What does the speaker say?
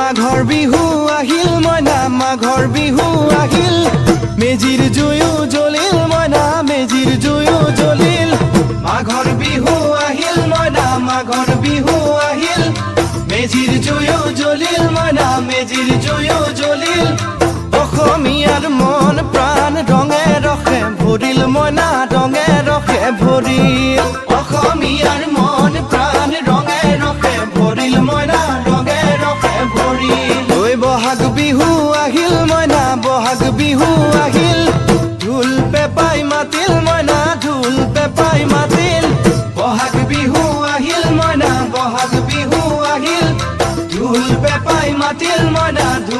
মাঘৰ বিহু আহিল মইনা মাঘৰ বিহু আহিল মেজিৰ জুয়ো জ্বলিল মইনা মেজিৰ জুয়ো জ্বলিল মাঘৰ বিহু আহিল মইনা মাঘৰ বিহু আহিল মেজিৰ জুয়ো জ্বলিল মইনা মেজিৰ জুয়ো জ্বলিল অসমীয়াৰ মন প্ৰাণ ৰঙে ৰসে ভৰিল মইনা ৰঙে ৰসে ভৰিল অসমীয়াৰ মন প্ৰাণ ৰঙে ৰসে ভৰিল মইনা ৰঙে ৰসে ভৰিল ঐ বহাগ বিহু আহিল মইনা বহাগ বিহু আহিল ঢোল পেপাই মাতিল মইনা ঢোল পেপাই মাতিল বহাগ বিহু আহিল মইনা বহাগ বিহু আহিল ঢোল পেপাই মাতিল মইনা ঢোল